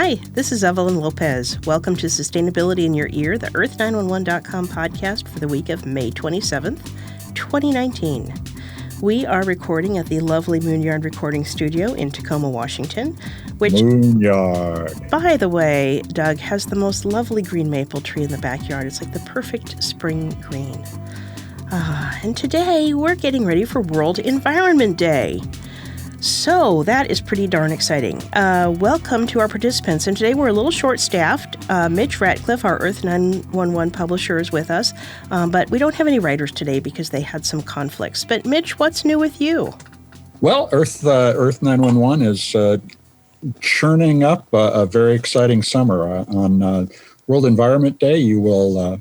Hi, this is Evelyn Lopez. Welcome to Sustainability in Your Ear, the Earth911.com podcast for the week of May 27th, 2019. We are recording at the lovely Moonyard Recording Studio in Tacoma, Washington, which, Moonyard, by the way, Doug, has the most lovely green maple tree in the backyard. It's like the perfect spring green. And today we're getting ready for World Environment Day. So that is pretty darn exciting. Welcome to our participants. And today we're a little short-staffed. Mitch, Ratcliffe, our Earth911 publisher, is with us. But we don't have any writers today because they had some conflicts. But Mitch, what's new with you? Well, Earth911 is churning up a very exciting summer. On World Environment Day, you will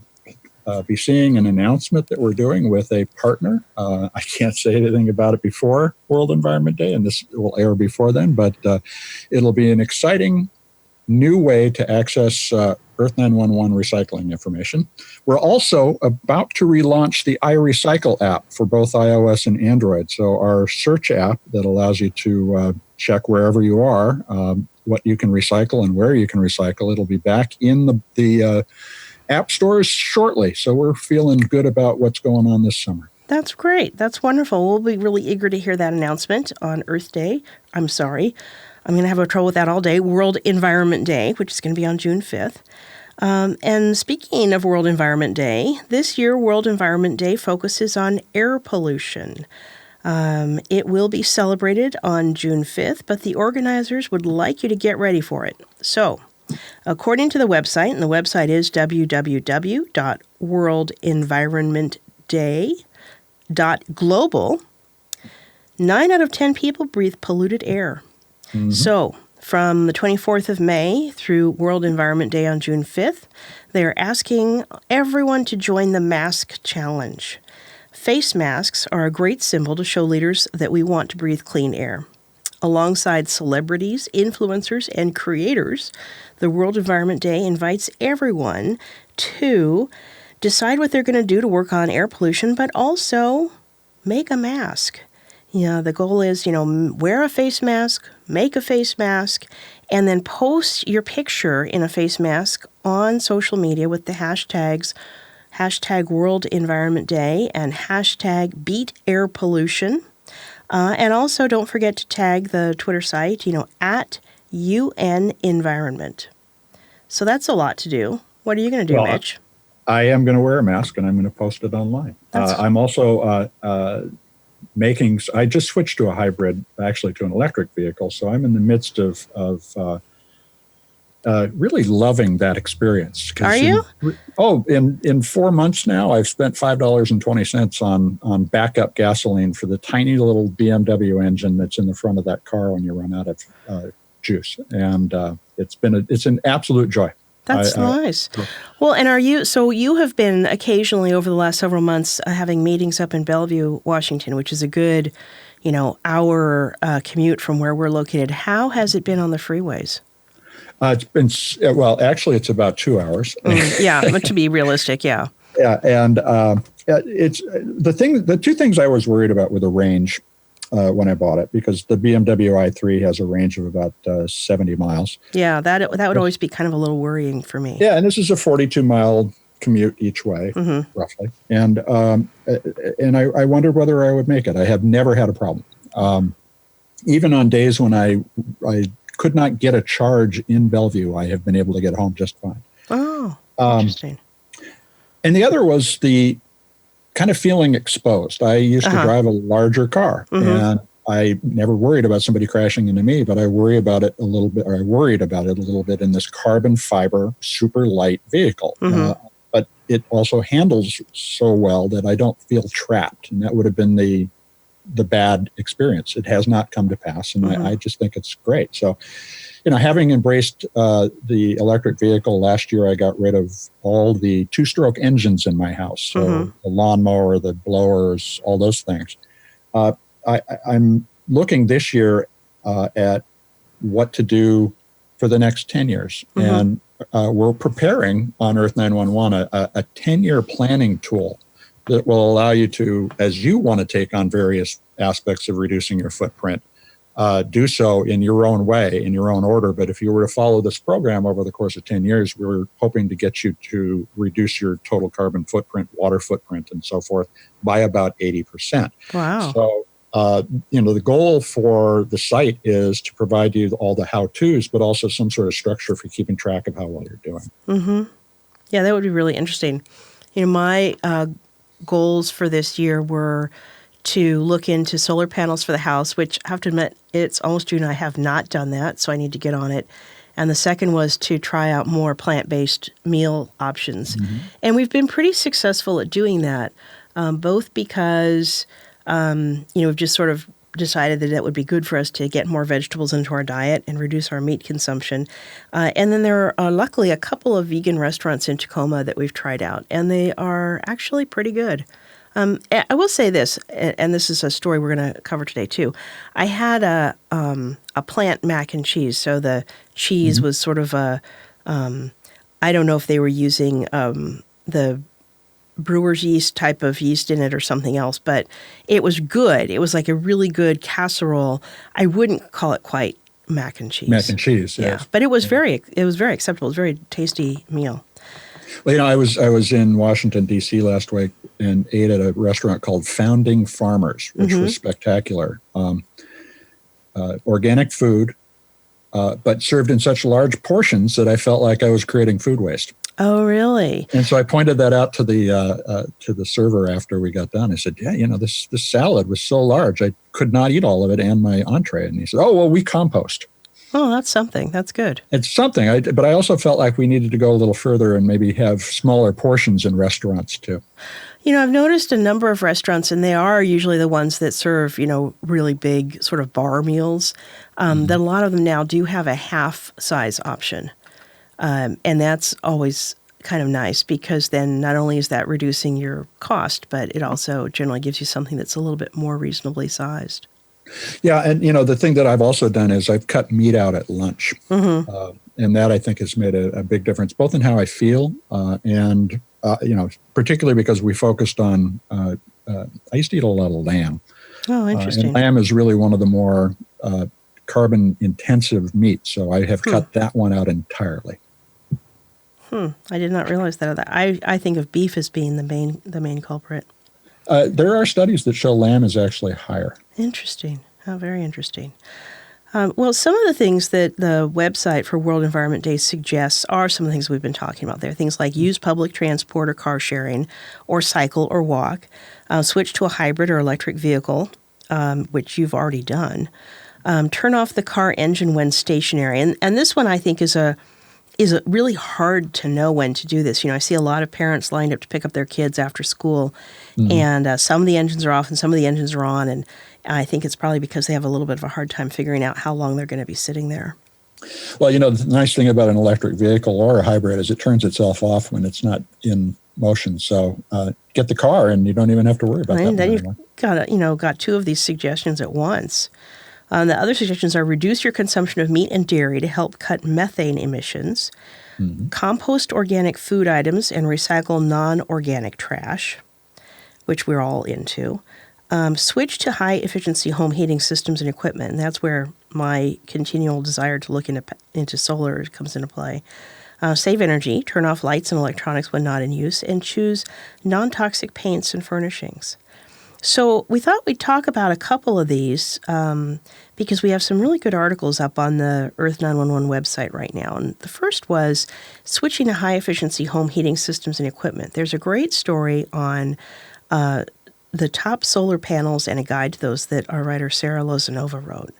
be seeing an announcement that we're doing with a partner. I can't say anything about it before World Environment Day, and this will air before then, but it'll be an exciting new way to access Earth911 recycling information. We're also about to relaunch the iRecycle app for both iOS and Android. So our search app that allows you to check wherever you are, what you can recycle and where you can recycle, it'll be back in the app stores shortly. So we're feeling good about what's going on this summer. That's great. That's wonderful. We'll be really eager to hear that announcement on Earth Day. I'm sorry. I'm going to have trouble with that all day. World Environment Day, which is going to be on June 5th. And speaking of World Environment Day, this year World Environment Day focuses on air pollution. It will be celebrated on June 5th, but the organizers would like you to get ready for it. So, according to the website, and the website is www.worldenvironmentday.global, 9 out of 10 people breathe polluted air. Mm-hmm. So, from the 24th of May through World Environment Day on June 5th, they are asking everyone to join the mask challenge. Face masks are a great symbol to show leaders that we want to breathe clean air. Alongside celebrities, influencers, and creators, the World Environment Day invites everyone to decide what they're going to do to work on air pollution, but also make a mask. The goal is, wear a face mask, make a face mask, and then post your picture in a face mask on social media with the hashtags World Environment Day and hashtag Beat Air Pollution. And also don't forget to tag the Twitter site, at UN Environment. So that's a lot to do. What are you going to do, Mitch? I am going to wear a mask and I'm going to post it online. I'm also I just switched to a hybrid, actually to an electric vehicle. So I'm in the midst of really loving that experience. Are you? In 4 months now, I've spent $5.20 on backup gasoline for the tiny little BMW engine that's in the front of that car when you run out of juice. And it's an absolute joy. That's nice. Well, and you have been occasionally over the last several months having meetings up in Bellevue, Washington, which is a good, hour commute from where we're located. How has it been on the freeways? It's been, actually it's about 2 hours. But to be realistic, yeah. Yeah, and it's the two things I was worried about were the range when I bought it, because the BMW i3 has a range of about 70 miles. Yeah, that would always be kind of a little worrying for me. Yeah, and this is a 42-mile commute each way, roughly. And I wondered whether I would make it. I have never had a problem. Even on days when I could not get a charge in Bellevue, I have been able to get home just fine. Oh, interesting. And the other was the kind of feeling exposed. I used to drive a larger car, and I never worried about somebody crashing into me, but I worried about it a little bit in this carbon fiber, super light vehicle. But it also handles so well that I don't feel trapped, and that would have been the bad experience. It has not come to pass, and I just think it's great. So, having embraced the electric vehicle last year, I got rid of all the two-stroke engines in my house. So the lawnmower, the blowers, all those things. I'm looking this year at what to do for the next 10 years. And we're preparing on Earth911 a 10-year planning tool that will allow you to, as you want to take on various aspects of reducing your footprint, do so in your own way, in your own order. But if you were to follow this program over the course of 10 years, we're hoping to get you to reduce your total carbon footprint, water footprint, and so forth by about 80%. Wow. So, the goal for the site is to provide you all the how-tos, but also some sort of structure for keeping track of how well you're doing. Mm-hmm. Yeah, that would be really interesting. My goals for this year were to look into solar panels for the house, which I have to admit, it's almost June. I have not done that, so I need to get on it. And the second was to try out more plant-based meal options. Mm-hmm. And we've been pretty successful at doing that, both because, we've just sort of decided that would be good for us to get more vegetables into our diet and reduce our meat consumption. And then there are luckily a couple of vegan restaurants in Tacoma that we've tried out, and they are actually pretty good. I will say this, and this is a story we're going to cover today too. I had a plant mac and cheese, so the cheese was sort of I don't know if they were using the brewer's yeast type of yeast in it or something else, but it was good. It was like a really good casserole. I wouldn't call it quite mac and cheese. Mac and cheese, yes. Yeah, but it was very acceptable. It was a very tasty meal. Well, I was in Washington, D.C. last week and ate at a restaurant called Founding Farmers, which was spectacular. Organic food, but served in such large portions that I felt like I was creating food waste. Oh, really? And so I pointed that out to the server after we got done. I said, this salad was so large, I could not eat all of it and my entree. And he said, oh, well, we compost. Oh, that's something. That's good. It's something. But I also felt like we needed to go a little further and maybe have smaller portions in restaurants too. I've noticed a number of restaurants, and they are usually the ones that serve, really big sort of bar meals, that a lot of them now do have a half size option. And that's always kind of nice because then not only is that reducing your cost, but it also generally gives you something that's a little bit more reasonably sized. Yeah, and the thing that I've also done is I've cut meat out at lunch, and that I think has made a big difference, both in how I feel and particularly because we focused on. I used to eat a lot of lamb. Oh, interesting. And lamb is really one of the more carbon-intensive meats, so I have cut that one out entirely. I did not realize that. I think of beef as being the main culprit. There are studies that show lamb is actually higher. Interesting. How very interesting. Well, some of the things that the website for World Environment Day suggests are some of the things we've been talking about there. Things like use public transport or car sharing, or cycle or walk, switch to a hybrid or electric vehicle, which you've already done. Turn off the car engine when stationary. And this one I think is really hard to know when to do this. I see a lot of parents lined up to pick up their kids after school, and some of the engines are off and some of the engines are on, and I think it's probably because they have a little bit of a hard time figuring out how long they're going to be sitting there. Well, the nice thing about an electric vehicle or a hybrid is it turns itself off when it's not in motion. So get the car and you don't even have to worry about that. And then you've got two of these suggestions at once. The other suggestions are reduce your consumption of meat and dairy to help cut methane emissions, compost organic food items and recycle non-organic trash, which we're all into, switch to high-efficiency home heating systems and equipment, and that's where my continual desire to look into solar comes into play. Save energy, turn off lights and electronics when not in use, and choose non-toxic paints and furnishings. So we thought we'd talk about a couple of these because we have some really good articles up on the Earth911 website right now. And the first was switching to high-efficiency home heating systems and equipment. There's a great story on the top solar panels and a guide to those that our writer Sarah Lozanova wrote.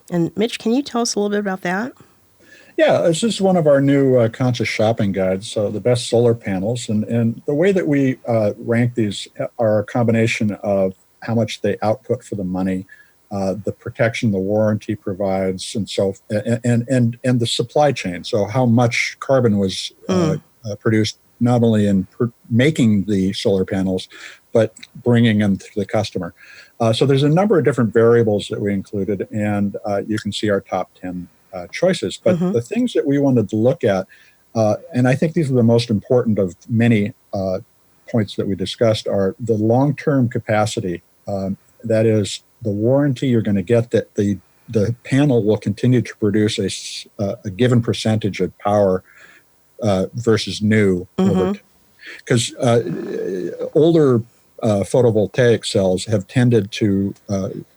And Mitch, can you tell us a little bit about that? Yeah, this is one of our new conscious shopping guides, so the best solar panels. And the way that we rank these are a combination of how much they output for the money, the protection the warranty provides, and the supply chain. So how much carbon was produced not only in making the solar panels, but bringing them to the customer. So there's a number of different variables that we included, and you can see our top 10 choices. But the things that we wanted to look at, and I think these are the most important of many points that we discussed, are the long-term capacity. That is the warranty you're going to get, that the the panel will continue to produce a given percentage of power versus new, because older photovoltaic cells have tended to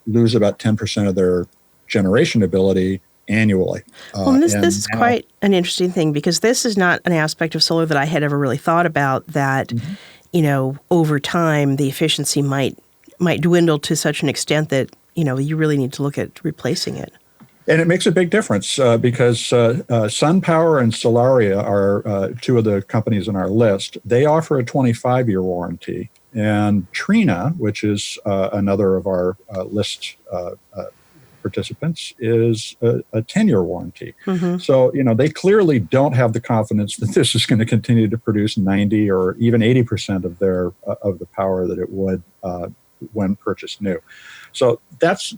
lose about 10% of their generation ability annually. Well, this is quite an interesting thing, because this is not an aspect of solar that I had ever really thought about, that, over time the efficiency might dwindle to such an extent that, you really need to look at replacing it. And it makes a big difference because SunPower and Solaria are two of the companies on our list. They offer a 25-year warranty. And Trina, which is another of our list participants, is a 10-year warranty. So, they clearly don't have the confidence that this is going to continue to produce 90 or even 80% of of the power that it would when purchased new. So that's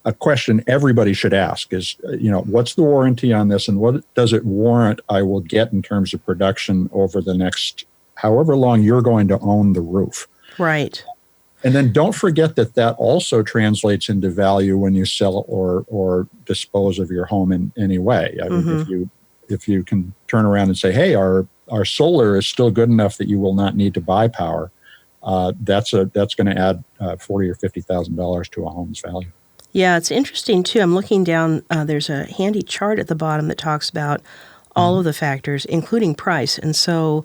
a question everybody should ask is, what's the warranty on this, and what does it warrant I will get in terms of production over the next however long you're going to own the roof. Right. And then don't forget that also translates into value when you sell or dispose of your home in any way. I mean, if you can turn around and say, hey, our solar is still good enough that you will not need to buy power, that's going to add $40,000 or $50,000 to a home's value. Yeah, it's interesting, too. I'm looking down. There's a handy chart at the bottom that talks about all of the factors, including price. And so,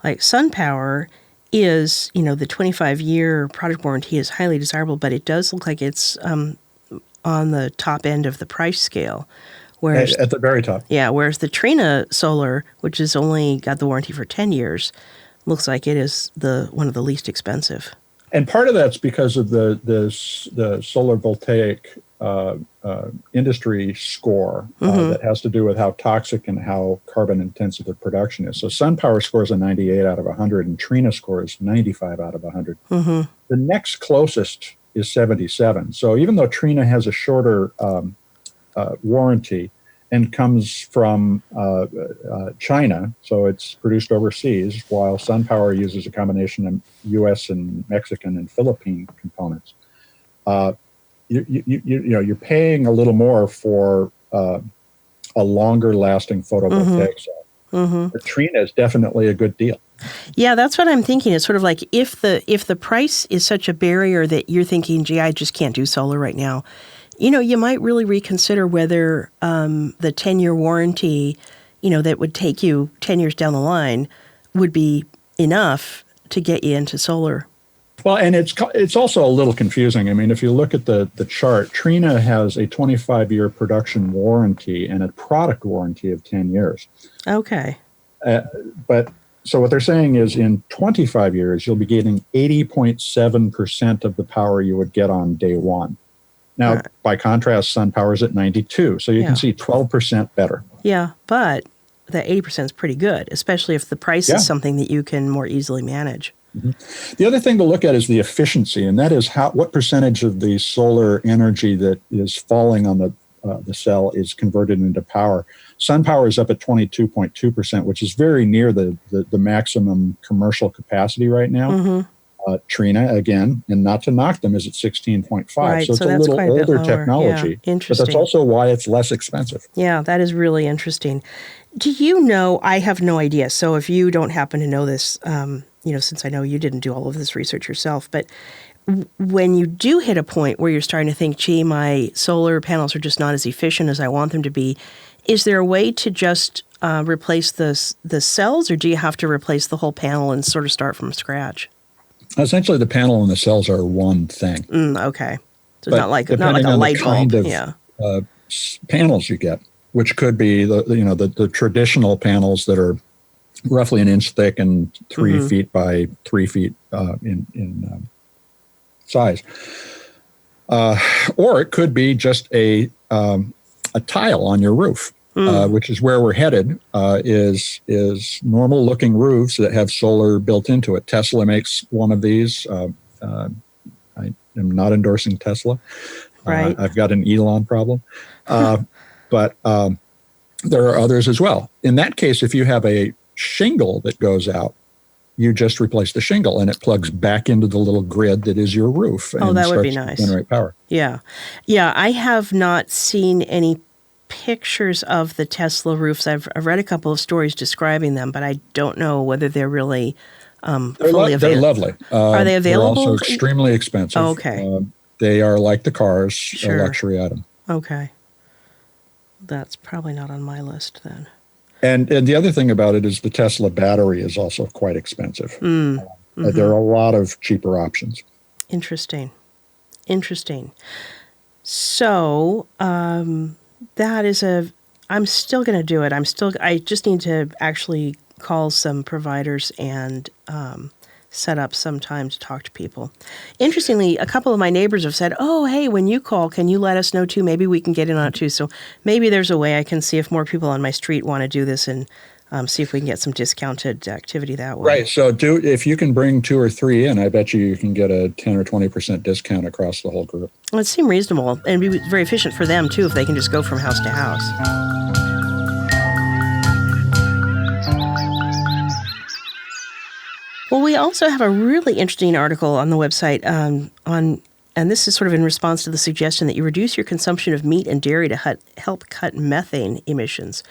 like SunPower is, the 25-year product warranty is highly desirable, but it does look like it's on the top end of the price scale. Whereas, at the very top. Yeah, whereas the Trina Solar, which has only got the warranty for 10 years, looks like it is one of the least expensive. And part of that's because of the solar voltaic industry score that has to do with how toxic and how carbon intensive the production is. So SunPower scores a 98 out of 100, and Trina scores 95 out of 100. The next closest is 77. So even though Trina has a shorter warranty and comes from China, so it's produced overseas, while SunPower uses a combination of U.S. and Mexican and Philippine components. You're paying a little more for a longer-lasting photovoltaic cell. But Trina is definitely a good deal. Yeah, that's what I'm thinking. It's sort of like if the price is such a barrier that you're thinking, gee, I just can't do solar right now, you might really reconsider whether the 10-year warranty, that would take you 10 years down the line would be enough to get you into solar. Well, and it's also a little confusing. I mean, if you look at the chart, Trina has a 25-year production warranty and a product warranty of 10 years. Okay. But so what they're saying is in 25 years, you'll be getting 80.7% of the power you would get on day one. Now, by contrast, SunPower's at 92, so you can see 12% better. Yeah, but that 80% is pretty good, especially if the price is something that you can more easily manage. The other thing to look at is the efficiency, and that is what percentage of the solar energy that is falling on the cell is converted into power. SunPower is up at 22.2%, which is very near the maximum commercial capacity right now. Trina, again, and not to knock them, is at 16.5. Right, so it's a little older technology. Yeah, interesting. But that's also why it's less expensive. Yeah, that is really interesting. Do you know, I have no idea, so if you don't happen to know this, since I know you didn't do all of this research yourself, but when you do hit a point where you're starting to think, gee, my solar panels are just not as efficient as I want them to be, is there a way to just replace the cells, or do you have to replace the whole panel and sort of start from scratch? Essentially, the panel and the cells are one thing. Okay. So it's not like a light bulb. Panels you get, which could be the traditional panels that are roughly an inch thick and 3 feet by 3 feet in size. Or it could be just a tile on your roof. Which is where we're headed, is normal-looking roofs that have solar built into it. Tesla makes one of these. I am not endorsing Tesla. Right. I've got an Elon problem. But there are others as well. In that case, if you have a shingle that goes out, you just replace the shingle, and it plugs back into the little grid that is your roof. Oh, and that would be starts nice. to generate power. Yeah. Yeah, I have not seen any pictures of the Tesla roofs. I've read a couple of stories describing them, but I don't know whether they're really fully available. They're lovely. Are they available? They're also extremely expensive. Okay. They are like the cars, Sure. a luxury item. Okay. That's probably not on my list then. And the other thing about it is the Tesla battery is also quite expensive. There are a lot of cheaper options. Interesting. So that is I'm still going to do it. I just need to actually call some providers and set up some time to talk to people. Interestingly, a couple of my neighbors have said, oh, hey, when you call, can you let us know too? Maybe we can get in on it too. So maybe there's a way I can see if more people on my street want to do this and see if we can get some discounted activity that way. Right. So if you can bring 2 or 3 in, I bet you can get a 10 or 20% discount across the whole group. Well, it seemed reasonable and be very efficient for them too if they can just go from house to house. Well, we also have a really interesting article on the website and this is sort of in response to the suggestion that you reduce your consumption of meat and dairy to help cut methane emissions.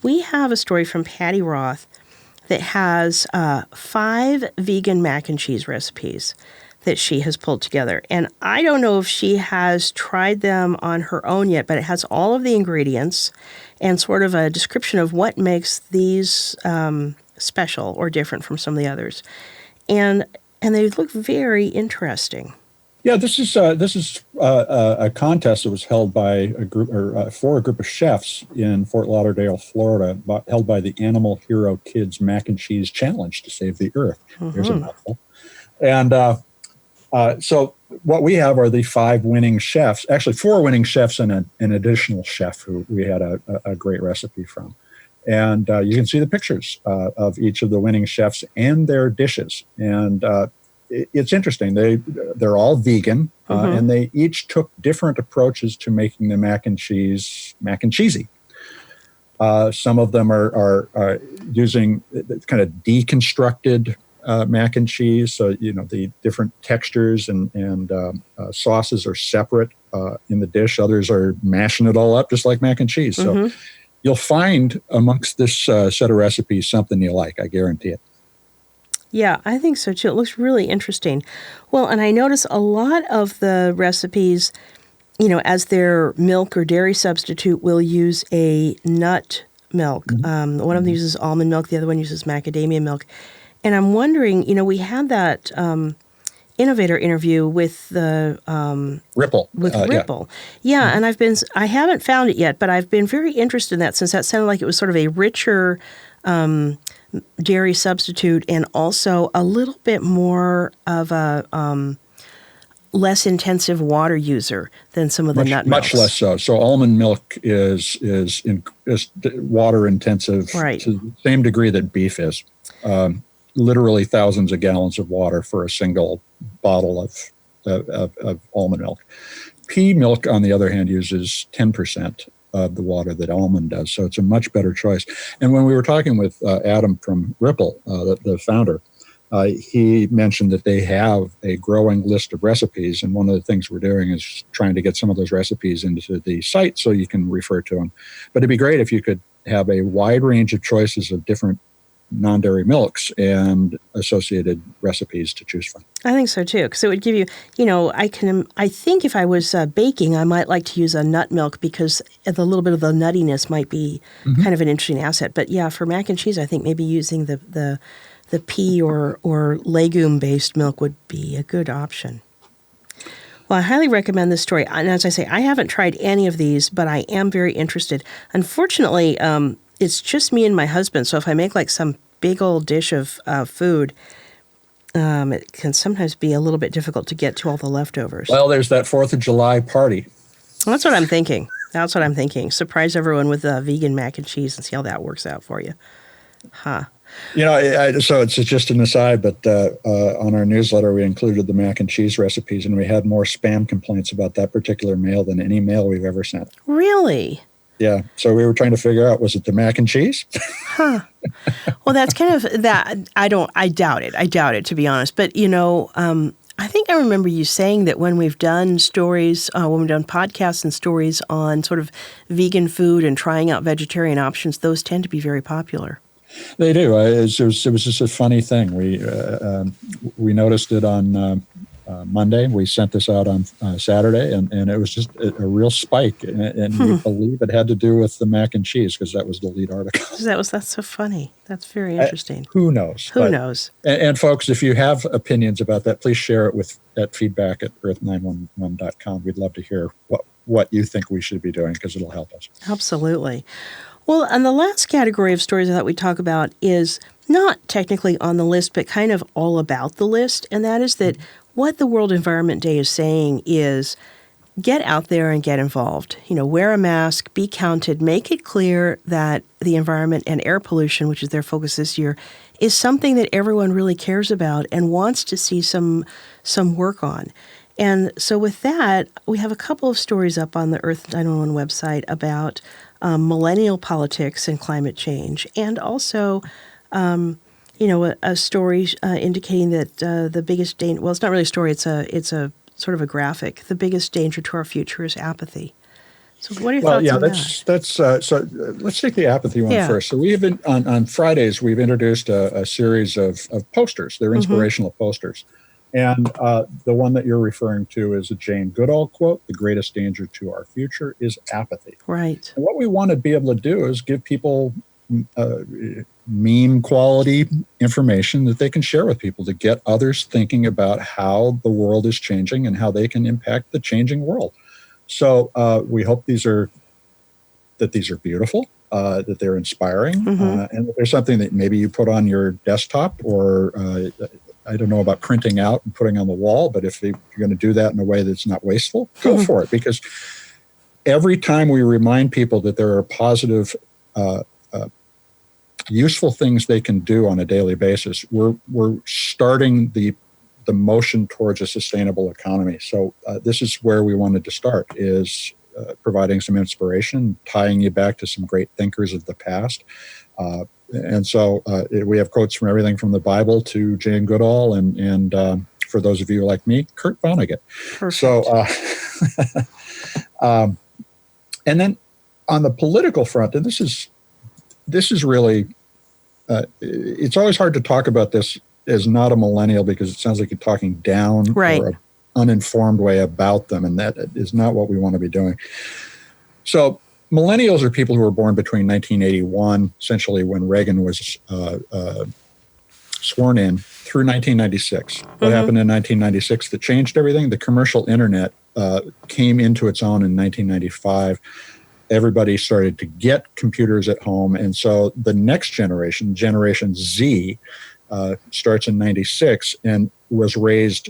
We have a story from Patty Roth that has 5 vegan mac and cheese recipes that she has pulled together. And I don't know if she has tried them on her own yet, but it has all of the ingredients and sort of a description of what makes these special or different from some of the others. And they look very interesting. Yeah, this is a contest that was held by a group for a group of chefs in Fort Lauderdale, Florida, held by the Animal Hero Kids Mac and Cheese Challenge to Save the Earth. There's a mouthful. And so what we have are the 5 winning chefs, actually 4 winning chefs and an additional chef who we had a great recipe from. And you can see the pictures of each of the winning chefs and their dishes. And it's interesting. They're all vegan, and they each took different approaches to making the mac and cheesy. Some of them are using kind of deconstructed mac and cheese. So, the different textures and sauces are separate in the dish. Others are mashing it all up just like mac and cheese. So you'll find amongst this set of recipes something you like, I guarantee it. Yeah, I think so too. It looks really interesting. Well, and I notice a lot of the recipes, as their milk or dairy substitute, will use a nut milk. One of them uses almond milk, the other one uses macadamia milk. And I'm wondering, we had that innovator interview with the Ripple. Ripple. Yeah, and I haven't found it yet, but I've been very interested in that since that sounded like it was sort of a richer dairy substitute and also a little bit more of a less intensive water user than some of the nut milks. Much less so. So almond milk is water intensive to the same degree that beef is. Literally thousands of gallons of water for a single bottle of almond milk. Pea milk, on the other hand, uses 10% of the water that almond does. So it's a much better choice. And when we were talking with Adam from Ripple, the founder, he mentioned that they have a growing list of recipes. And one of the things we're doing is trying to get some of those recipes into the site so you can refer to them. But it'd be great if you could have a wide range of choices of different non-dairy milks and associated recipes to choose from. I think so too, because it would give you, I think if I was baking, I might like to use a nut milk because the little bit of the nuttiness might be kind of an interesting asset. But yeah, for mac and cheese, I think maybe using the pea or legume-based milk would be a good option. Well, I highly recommend this story. And as I say, I haven't tried any of these, but I am very interested. Unfortunately, it's just me and my husband, so if I make like some big old dish of food, it can sometimes be a little bit difficult to get to all the leftovers. Well, there's that 4th of July party. Well, that's what I'm thinking. Surprise everyone with vegan mac and cheese and see how that works out for you. Huh. So it's just an aside, but on our newsletter, we included the mac and cheese recipes, and we had more spam complaints about that particular mail than any mail we've ever sent. Really? Yeah. So we were trying to figure out, was it the mac and cheese? Huh. Well, that's kind of that. I doubt it. I doubt it, to be honest. But, I think I remember you saying that when we've done stories, when we've done podcasts and stories on sort of vegan food and trying out vegetarian options, those tend to be very popular. They do. It was just a funny thing. We noticed it on Monday. We sent this out on Saturday, and it was just a real spike. And we believe it had to do with the mac and cheese because that was the lead article. That's so funny. That's very interesting. Who knows? Who knows? And folks, if you have opinions about that, please share it at feedback@Earth911.com. We'd love to hear what you think we should be doing because it'll help us. Absolutely. Well, and the last category of stories I thought we'd talk about is not technically on the list, but kind of all about the list. And that is that what the World Environment Day is saying is get out there and get involved. Wear a mask, be counted, make it clear that the environment and air pollution, which is their focus this year, is something that everyone really cares about and wants to see some work on. And so with that, we have a couple of stories up on the Earth911 website about millennial politics and climate change, and also, a story indicating that the biggest danger. Well, it's not really a story; it's a sort of a graphic. The biggest danger to our future is apathy. So, what are your thoughts on that? So let's take the apathy one first. So we have been on Fridays. We've introduced a series of posters. They're inspirational posters. And the one that you're referring to is a Jane Goodall quote: "The greatest danger to our future is apathy." Right. And what we want to be able to do is give people meme quality information that they can share with people to get others thinking about how the world is changing and how they can impact the changing world. So we hope these are beautiful, that they're inspiring, and that there's something that maybe you put on your desktop or I don't know about printing out and putting on the wall, but if you're going to do that in a way that's not wasteful, go for it. Because every time we remind people that there are positive, useful things they can do on a daily basis, we're starting the motion towards a sustainable economy. So this is where we wanted to start, is providing some inspiration, tying you back to some great thinkers of the past. And so we have quotes from everything from the Bible to Jane Goodall and for those of you like me, Kurt Vonnegut. Perfect. So, and then on the political front, and this is really, it's always hard to talk about this as not a millennial because it sounds like you're talking down or an uninformed way about them, and that is not what we want to be doing. So millennials are people who were born between 1981, essentially when Reagan was sworn in, through 1996. What happened in 1996 that changed everything? The commercial internet came into its own in 1995. Everybody started to get computers at home. And so the next generation, Generation Z, starts in 96 and was raised,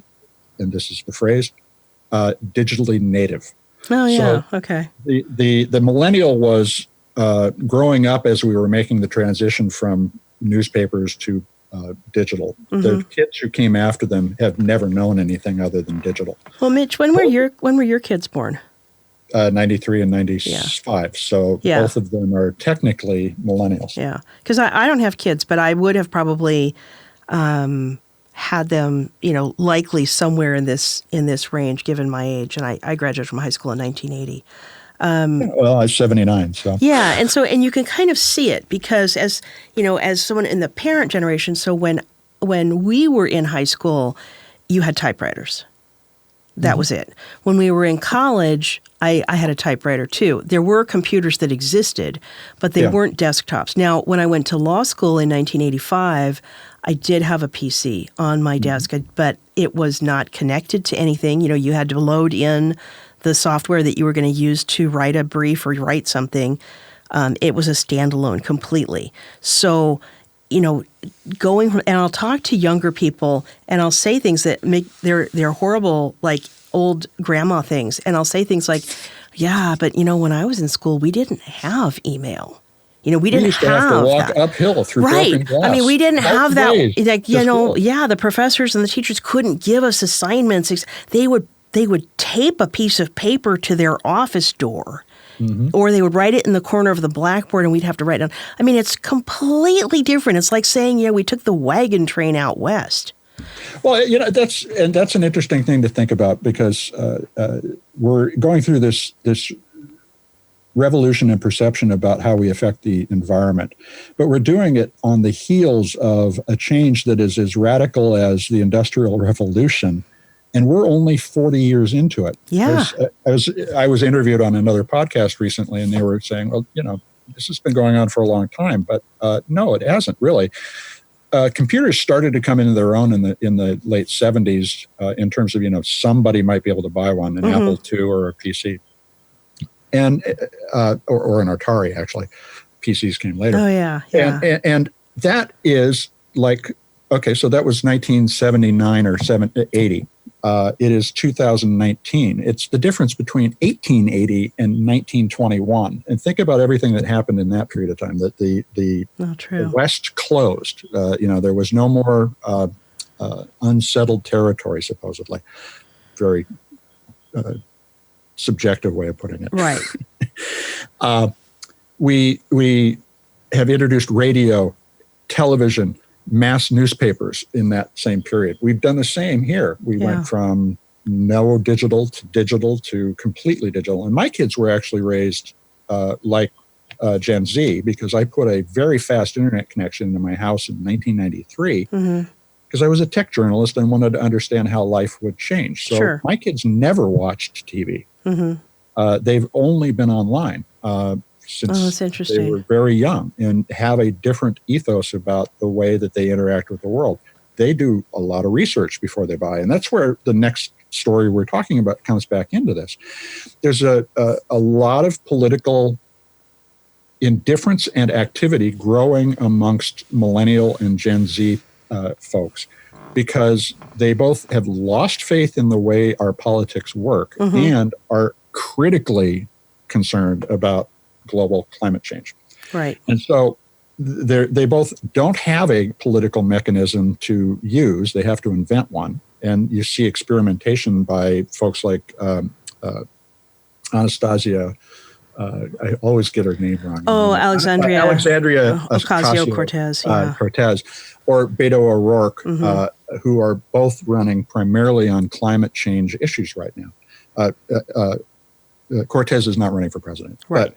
and this is the phrase, digitally native. Oh, yeah. So okay. The millennial was growing up as we were making the transition from newspapers to digital. The kids who came after them have never known anything other than digital. Well, Mitch, when were your kids born? 93 and 95. So both of them are technically millennials. Yeah, because I don't have kids, but I would have probably had them, likely somewhere in this range, given my age. And I graduated from high school in 1980. Well, I was 79, so. Yeah, and you can kind of see it because as someone in the parent generation, so when we were in high school, you had typewriters. That was it. When we were in college, I had a typewriter too. There were computers that existed, but they weren't desktops. Now, when I went to law school in 1985, I did have a PC on my desk, but it was not connected to anything. You had to load in the software that you were going to use to write a brief or write something. It was a standalone completely. So, going from, and I'll talk to younger people and I'll say things that make they're horrible, like old grandma things. And I'll say things like, yeah, but when I was in school, we didn't have email. We didn't used to have to walk uphill through broken glass. I mean, we didn't have that. Like, school. The professors and the teachers couldn't give us assignments. They would tape a piece of paper to their office door Or they would write it in the corner of the blackboard and we'd have to write down. I mean, it's completely different. It's like saying, we took the wagon train out west. Well, that's an interesting thing to think about because we're going through this revolution in perception about how we affect the environment, but we're doing it on the heels of a change that is as radical as the Industrial Revolution, and we're only 40 years into it. Yeah, I was interviewed on another podcast recently, and they were saying, "Well, this has been going on for a long time," but no, it hasn't really. Computers started to come into their own in the late 70s in terms of somebody might be able to buy one, an Apple II or a PC, and or an Atari actually. PCs came later. Oh yeah. And that is like so that was 1979 or 80. It is 2019. It's the difference between 1880 and 1921. And think about everything that happened in that period of time. That the West closed. There was no more unsettled territory, supposedly. Very subjective way of putting it. Right. We have introduced radio, television, mass newspapers in that same period. We've done the same here. We went from no digital to completely digital. And my kids were actually raised like Gen Z because I put a very fast internet connection into my house in 1993 because I was a tech journalist and wanted to understand how life would change. So my kids never watched TV. They've only been online since they were very young and have a different ethos about the way that they interact with the world. They do a lot of research before they buy. And that's where the next story we're talking about comes back into this. There's a lot of political indifference and activity growing amongst millennial and Gen Z folks because they both have lost faith in the way our politics work and are critically concerned about global climate change. Right. And so they both don't have a political mechanism to use. They have to invent one. And you see experimentation by folks like Anastasia. I always get her name wrong. Oh, Alexandria Ocasio-Cortez. Cortez, or Beto O'Rourke, who are both running primarily on climate change issues right now. Cortez is not running for president. Right.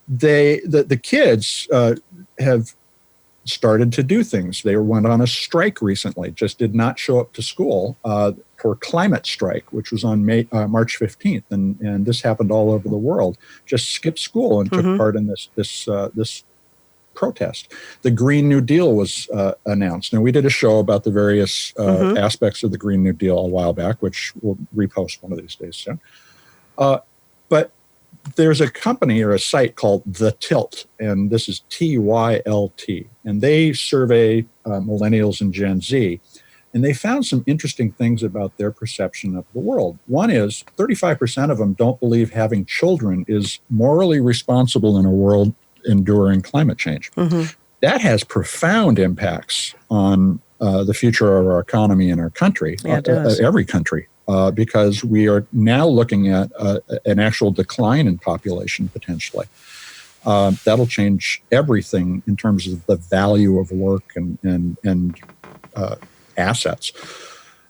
But the kids have started to do things. They went on a strike recently, just did not show up to school for climate strike, which was on March 15th. And this happened all over the world. Just skipped school and took part in this protest. The Green New Deal was announced. And we did a show about the various aspects of the Green New Deal a while back, which we'll repost one of these days soon. But there's a company or a site called The Tilt, and this is TYLT, and they survey millennials and Gen Z, and they found some interesting things about their perception of the world. One is 35% of them don't believe having children is morally responsible in a world enduring climate change. That has profound impacts on the future of our economy and our country, every country. Because we are now looking at an actual decline in population potentially. That'll change everything in terms of the value of work and assets.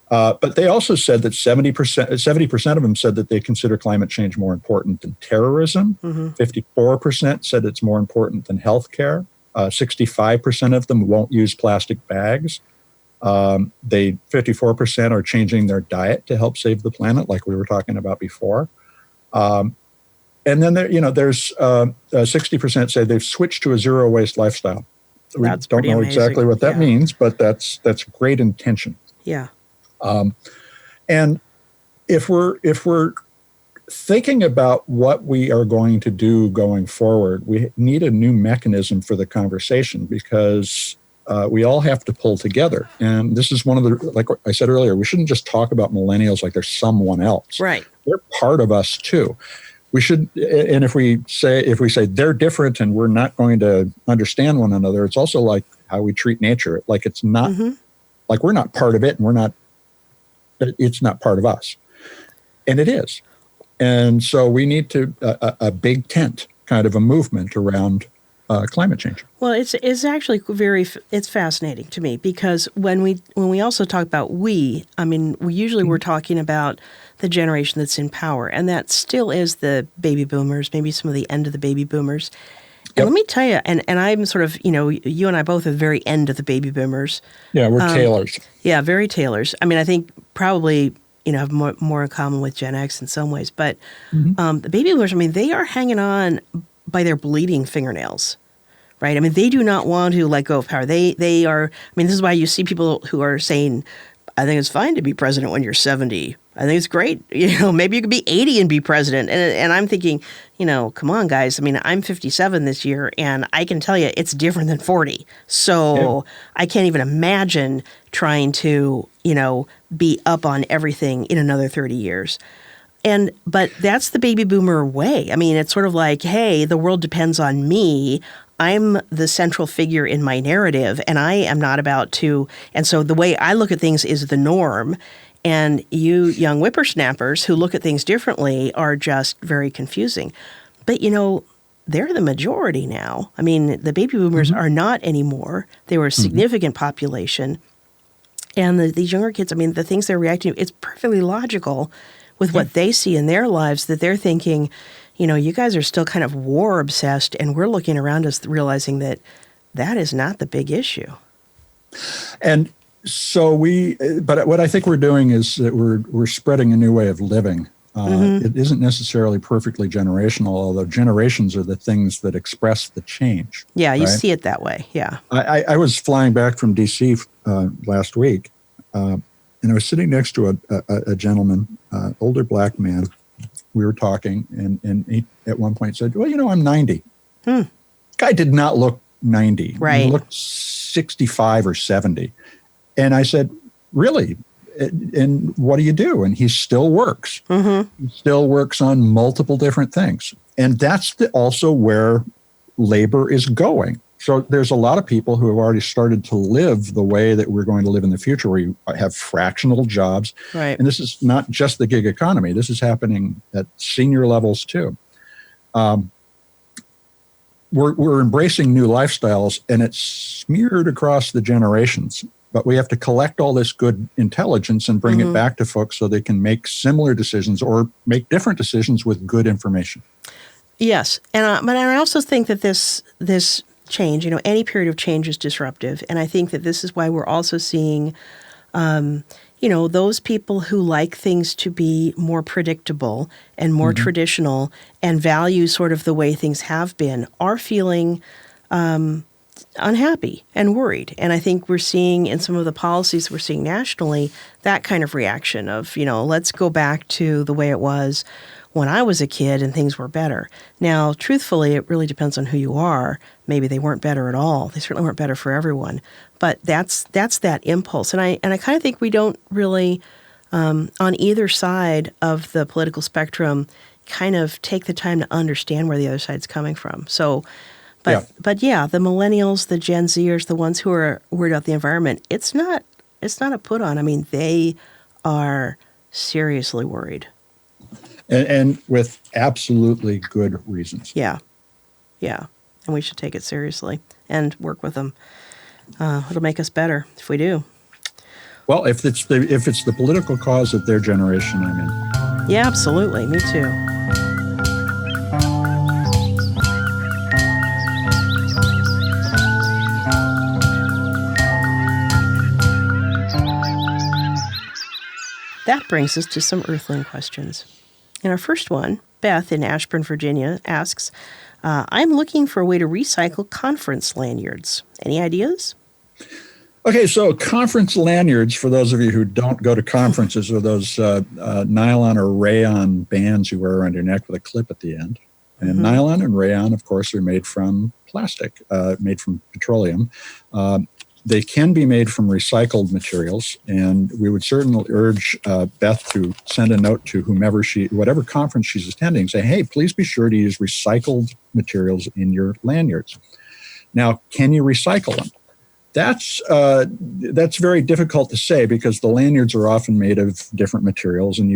But they also said that 70% of them said that they consider climate change more important than terrorism. 54% said it's more important than healthcare. 65% of them won't use plastic bags. 54% are changing their diet to help save the planet, like we were talking about before. And then there's 60% say they've switched to a zero waste lifestyle. We don't know exactly what that means, but that's great intention. Yeah. And if we're thinking about what we are going to do going forward, we need a new mechanism for the conversation because we all have to pull together. And this is one of the, like I said earlier, we shouldn't just talk about millennials like they're someone else. Right. They're part of us too. We should, and if we say they're different and we're not going to understand one another, it's also like how we treat nature. Like it's not, like we're not part of it and it's not part of us. And it is. And so we need to a big tent kind of a movement around climate change. Well, it's actually it's fascinating to me because when we also talk about we usually we're talking about the generation that's in power, and that still is the baby boomers, maybe some of the end of the baby boomers. And let me tell you, and I'm sort of, you and I both at the very end of the baby boomers. Yeah, we're tailors. Yeah, very tailors. I think probably, have more in common with Gen X in some ways. But the baby boomers, they are hanging on by their bleeding fingernails, right? They do not want to let go of power. They are, this is why you see people who are saying, I think it's fine to be president when you're 70. I think it's great. Maybe you could be 80 and be president. And I'm thinking, come on, guys. I'm 57 this year, and I can tell you it's different than 40. So I can't even imagine trying to, be up on everything in another 30 years. But that's the baby boomer way. It's sort of like, hey, the world depends on me. I'm the central figure in my narrative, and I am not about to. And so the way I look at things is the norm. And you young whippersnappers who look at things differently are just very confusing. But, they're the majority now. The baby boomers are not anymore. They were a significant population. And these younger kids, the things they're reacting to, it's perfectly logical with what they see in their lives that they're thinking, you guys are still kind of war obsessed, and we're looking around us realizing that is not the big issue. And so but what I think we're doing is that we're spreading a new way of living. It isn't necessarily perfectly generational, although generations are the things that express the change. Yeah, you see it that way. Yeah. I was flying back from D.C. Last week, and I was sitting next to a gentleman, older black man. We were talking, and he at one point said, well, I'm 90. Guy did not look 90. Right. He looked 65 or 70. And I said, really? And what do you do? And he still works. He still works on multiple different things. And that's also where labor is going. So there's a lot of people who have already started to live the way that we're going to live in the future, where you have fractional jobs. Right. And this is not just the gig economy. This is happening at senior levels too. We're embracing new lifestyles, and it's smeared across the generations. But we have to collect all this good intelligence and bring it back to folks so they can make similar decisions or make different decisions with good information. Yes. But I also think that this change, any period of change is disruptive. And I think that this is why we're also seeing, those people who like things to be more predictable and more traditional and value sort of the way things have been are feeling unhappy and worried. And I think we're seeing in some of the policies we're seeing nationally that kind of reaction of, let's go back to the way it was when I was a kid and things were better. Now, truthfully, it really depends on who you are. Maybe they weren't better at all. They certainly weren't better for everyone. But that's that impulse. And I kind of think we don't really, on either side of the political spectrum, kind of take the time to understand where the other side's coming from. So, but yeah, the millennials, the Gen Zers, the ones who are worried about the environment, it's not a put on. They are seriously worried. And with absolutely good reasons. Yeah. And we should take it seriously and work with them. It'll make us better if we do. Well, if it's the political cause of their generation, I'm in. Yeah, absolutely. Me too. That brings us to some Earthling questions. And our first one, Beth in Ashburn, Virginia, asks, I'm looking for a way to recycle conference lanyards. Any ideas? Okay, so conference lanyards, for those of you who don't go to conferences, are those nylon or rayon bands you wear around your neck with a clip at the end. And nylon and rayon, of course, are made from plastic, made from petroleum. They can be made from recycled materials, and we would certainly urge Beth to send a note to whatever conference she's attending, say, hey, please be sure to use recycled materials in your lanyards. Now, can you recycle them? That's very difficult to say because the lanyards are often made of different materials, and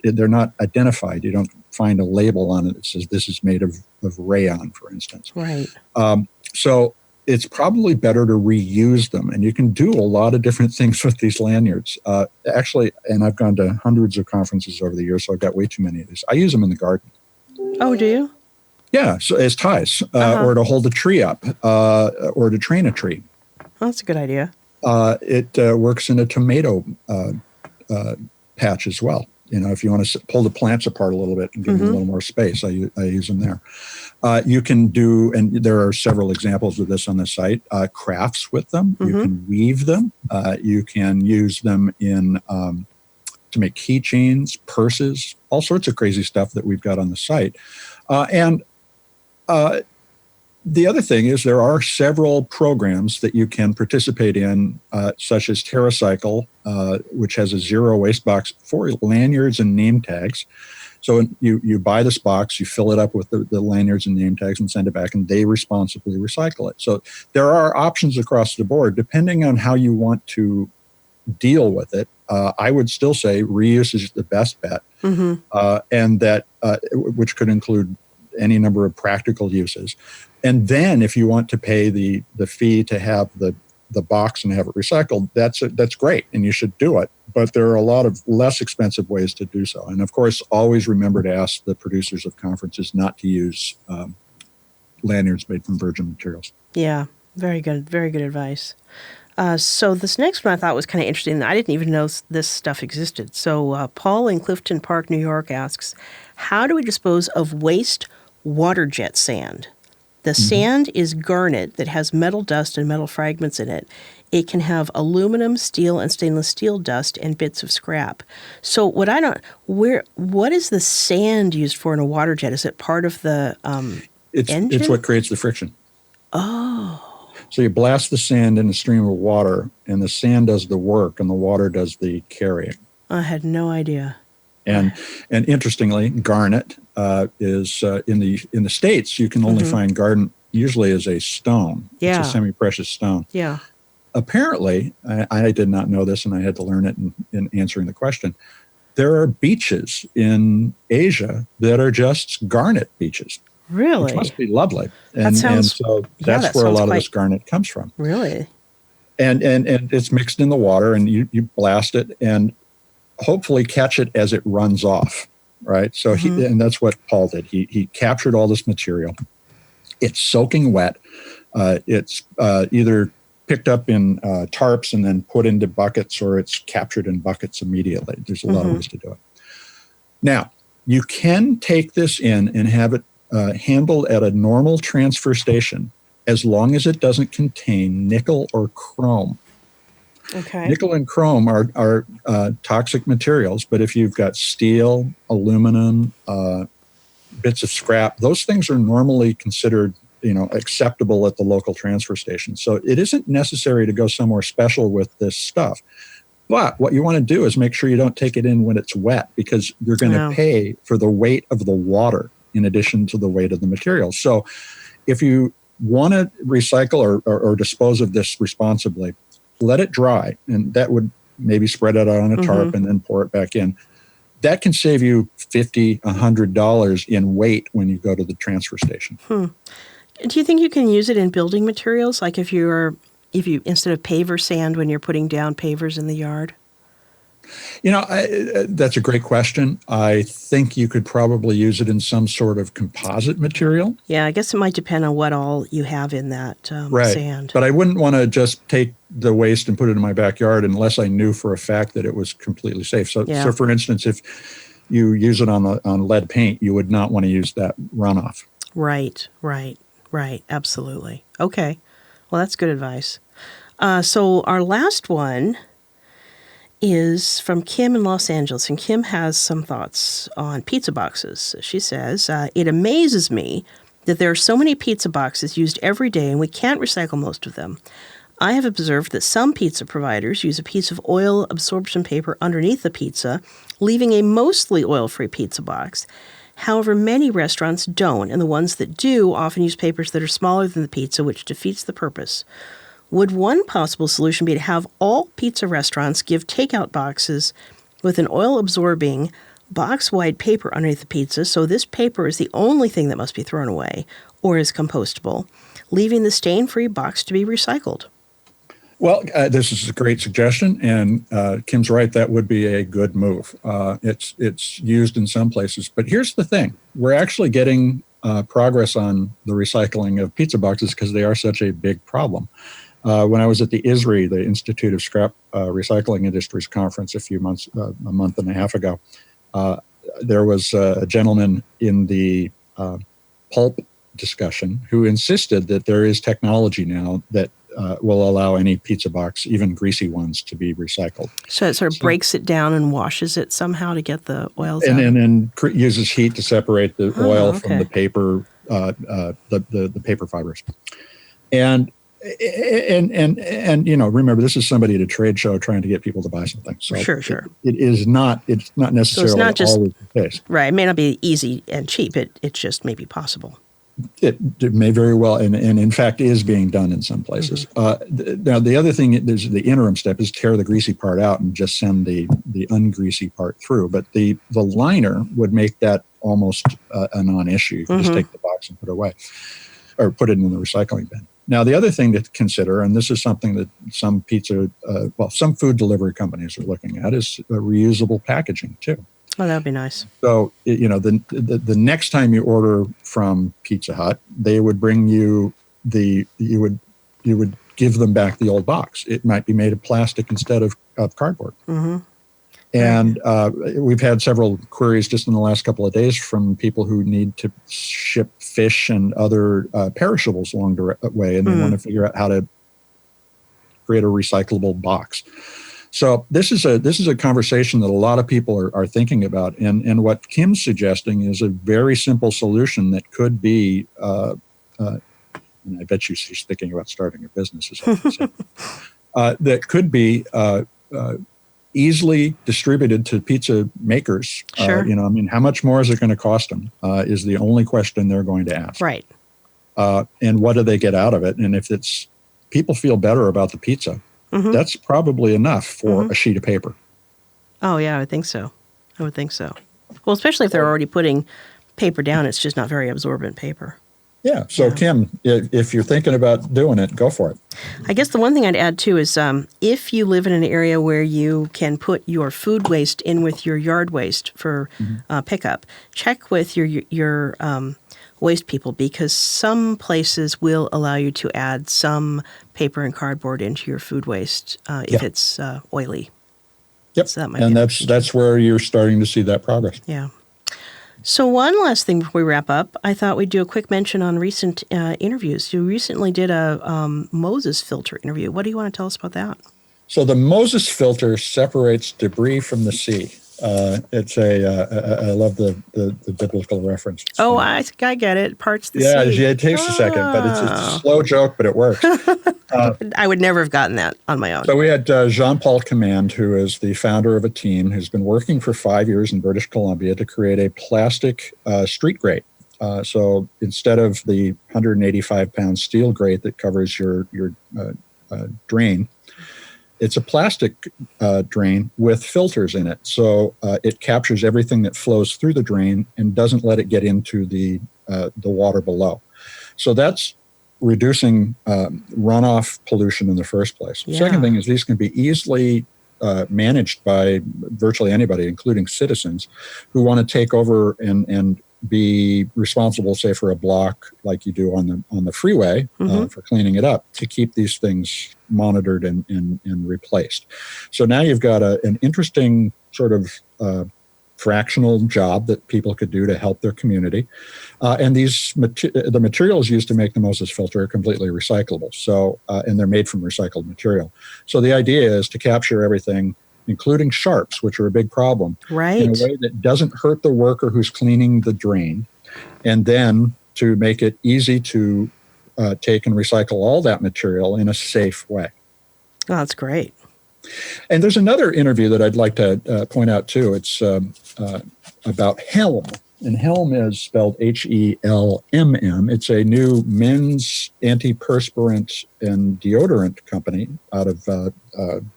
they're not identified. You don't find a label on it that says this is made of rayon, for instance. Right. So it's probably better to reuse them, and you can do a lot of different things with these lanyards. Actually, and I've gone to hundreds of conferences over the years, so I've got way too many of these. I use them in the garden. Oh, do you? Yeah, so as ties, or to hold a tree up, or to train a tree. Oh, that's a good idea. It works in a tomato patch as well. If you want to pull the plants apart a little bit and give them a little more space, I use them there. You can do, and there are several examples of this on the site, crafts with them. You can weave them. You can use them to make keychains, purses, all sorts of crazy stuff that we've got on the site. The other thing is there are several programs that you can participate in, such as TerraCycle, which has a zero waste box for lanyards and name tags. So you buy this box, you fill it up with the lanyards and name tags and send it back, and they responsibly recycle it. So there are options across the board, depending on how you want to deal with it. I would still say reuse is the best bet, and that which could include any number of practical uses. And then if you want to pay the fee to have the box and have it recycled, that's great, and you should do it. But there are a lot of less expensive ways to do so. And of course, always remember to ask the producers of conferences not to use lanyards made from virgin materials. Yeah, very good advice. So this next one I thought was kind of interesting. I didn't even know this stuff existed. So Paul in Clifton Park, New York asks, how do we dispose of waste waterjet sand? The sand is garnet that has metal dust and metal fragments in it. It can have aluminum, steel, and stainless steel dust and bits of scrap. So what is the sand used for in a waterjet? Is it part of the engine? It's what creates the friction. Oh. So you blast the sand in a stream of water, and the sand does the work, and the water does the carrying. I had no idea. And interestingly, garnet is in the States. You can only find garnet usually as a stone. Yeah. It's a semi-precious stone. Yeah. Apparently, I did not know this, and I had to learn it in answering the question. There are beaches in Asia that are just garnet beaches. Really? Which must be lovely. And, that sounds, and so that's where a lot of this garnet comes from. Really? And it's mixed in the water, and you blast it, and hopefully catch it as it runs off, right? So and that's what Paul did. He captured all this material. It's soaking wet. It's either picked up in tarps and then put into buckets, or it's captured in buckets immediately. There's a lot of ways to do it. Now, you can take this in and have it handled at a normal transfer station as long as it doesn't contain nickel or chrome. Okay. Nickel and chrome are toxic materials, but if you've got steel, aluminum, bits of scrap, those things are normally considered, acceptable at the local transfer station. So it isn't necessary to go somewhere special with this stuff. But what you want to do is make sure you don't take it in when it's wet, because you're going to pay for the weight of the water in addition to the weight of the material. So if you want to recycle or dispose of this responsibly, let it dry, and that would maybe spread it out on a tarp and then pour it back in. That can save you $50, $100 in weight when you go to the transfer station. Do you think you can use it in building materials, like if you instead of paver sand when you're putting down pavers in the yard? That's a great question. I think you could probably use it in some sort of composite material. Yeah, I guess it might depend on what all you have in that sand. But I wouldn't want to just take the waste and put it in my backyard unless I knew for a fact that it was completely safe. So for instance, if you use it on lead paint, you would not want to use that runoff. Right. Absolutely. Okay. Well, that's good advice. So our last one is from Kim in Los Angeles, and Kim has some thoughts on pizza boxes. She says, it amazes me that there are so many pizza boxes used every day and we can't recycle most of them. I have observed that some pizza providers use a piece of oil absorption paper underneath the pizza, leaving a mostly oil-free pizza box. However, many restaurants don't, and the ones that do often use papers that are smaller than the pizza, which defeats the purpose. Would one possible solution be to have all pizza restaurants give takeout boxes with an oil-absorbing box-wide paper underneath the pizza, so this paper is the only thing that must be thrown away or is compostable, leaving the stain-free box to be recycled? Well, this is a great suggestion, and Kim's right. That would be a good move. It's used in some places, but here's the thing: we're actually getting progress on the recycling of pizza boxes because they are such a big problem. When I was at the ISRI, the Institute of Scrap Recycling Industries conference a month and a half ago, there was a gentleman in the pulp discussion who insisted that there is technology now that will allow any pizza box, even greasy ones, to be recycled. So it sort of breaks it down and washes it somehow to get the oils out? And uses heat to separate the oil from the paper, the paper fibers. And remember, this is somebody at a trade show trying to get people to buy something. So sure. It's not necessarily always the case. Right. It may not be easy and cheap. It just may be possible. It may very well, and in fact is being done in some places. Now, the other thing, there's the interim step is tear the greasy part out and just send the ungreasy part through. But the liner would make that almost a non-issue. You can just take the box and put it away, or put it in the recycling bin. Now, the other thing to consider, and this is something that some food delivery companies are looking at, is reusable packaging too. Oh, that would be nice. So, the next time you order from Pizza Hut, they would bring you you would give them back the old box. It might be made of plastic instead of cardboard. Mm-hmm. And we've had several queries just in the last couple of days from people who need to ship fish and other perishables along the way, and they want to figure out how to create a recyclable box. So this is a conversation that a lot of people are thinking about, and what Kim's suggesting is a very simple solution that could be. And I bet you she's thinking about starting a business. That could be. Easily distributed to pizza makers. Sure. How much more is it going to cost them is the only question they're going to ask. Right. And what do they get out of it? And if it's people feel better about the pizza, that's probably enough for a sheet of paper. Oh, yeah, I would think so. Well, especially if they're already putting paper down, it's just not very absorbent paper. Yeah. So, Kim, if you're thinking about doing it, go for it. I guess the one thing I'd add, too, is if you live in an area where you can put your food waste in with your yard waste for pickup, check with your waste people, because some places will allow you to add some paper and cardboard into your food waste if it's oily. Yep. So that's where you're starting to see that progress. Yeah. So one last thing before we wrap up, I thought we'd do a quick mention on recent interviews. You recently did a Moses filter interview. What do you want to tell us about that? So the Moses filter separates debris from the sea. It's I love the biblical reference. Oh, I get it. Parts the sea. Yeah, it takes a second, but it's a slow joke, but it works. I would never have gotten that on my own. So we had Jean-Paul Command, who is the founder of a team who's been working for 5 years in British Columbia to create a plastic street grate. So instead of the 185-pound steel grate that covers your drain, it's a plastic drain with filters in it. So it captures everything that flows through the drain and doesn't let it get into the water below. So that's reducing runoff pollution in the first place. Yeah. Second thing is these can be easily managed by virtually anybody, including citizens who want to take over and be responsible, say, for a block like you do on the freeway for cleaning it up, to keep these things monitored and replaced. So now you've got an interesting sort of fractional job that people could do to help their community. And the materials used to make the Moses filter are completely recyclable. So and they're made from recycled material. So the idea is to capture everything, including sharps, which are a big problem, right, in a way that doesn't hurt the worker who's cleaning the drain, and then to make it easy to take and recycle all that material in a safe way. Oh, that's great. And there's another interview that I'd like to point out, too. It's about Helm. And Helm is spelled HELMM. It's a new men's antiperspirant and deodorant company out of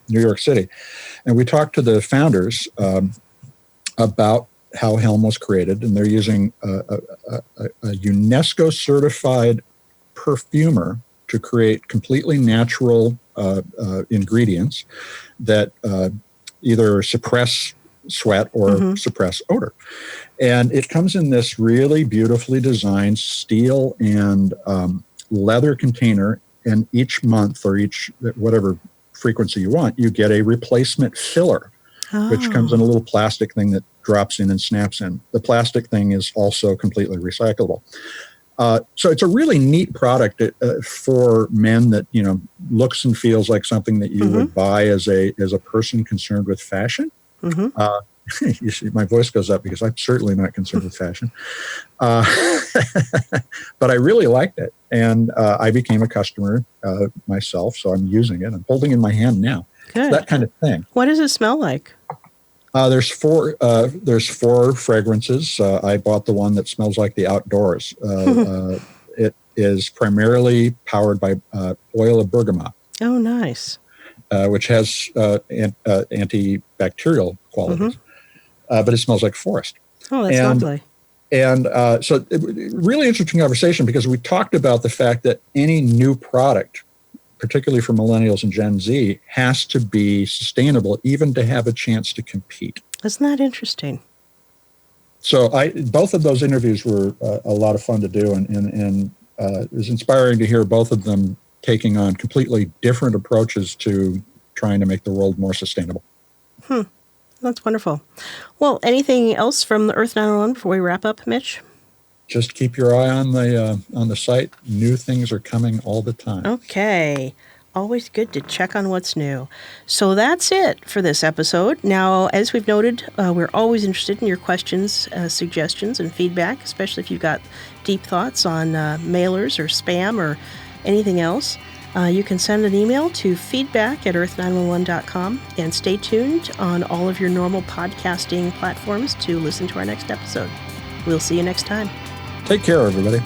New York City. And we talked to the founders about how Helm was created, and they're using a UNESCO-certified perfumer to create completely natural ingredients that either suppress sweat or suppress odor. And it comes in this really beautifully designed steel and leather container, and each month or each whatever frequency you want, you get a replacement filler, which comes in a little plastic thing that drops in and snaps in. The plastic thing is also completely recyclable. So it's a really neat product for men that, looks and feels like something that you would buy as a person concerned with fashion. You see, my voice goes up because I'm certainly not concerned with fashion. But I really liked it. And I became a customer myself, so I'm using it. I'm holding it in my hand now. Good. That kind of thing. What does it smell like? There's four fragrances. I bought the one that smells like the outdoors. It is primarily powered by oil of bergamot. Oh, nice. Which has antibacterial qualities. But it smells like forest. Oh, that's lovely. And so really interesting conversation, because we talked about the fact that any new product, particularly for millennials and Gen Z, has to be sustainable, even to have a chance to compete. Isn't that interesting? So both of those interviews were a lot of fun to do, and it was inspiring to hear both of them taking on completely different approaches to trying to make the world more sustainable. That's wonderful. Well, anything else from the Earth911 before we wrap up, Mitch? Just keep your eye on the site. New things are coming all the time. Okay. Always good to check on what's new. So that's it for this episode. Now, as we've noted, we're always interested in your questions, suggestions, and feedback, especially if you've got deep thoughts on mailers or spam or anything else. You can send an email to feedback@earth911.com, and stay tuned on all of your normal podcasting platforms to listen to our next episode. We'll see you next time. Take care, everybody.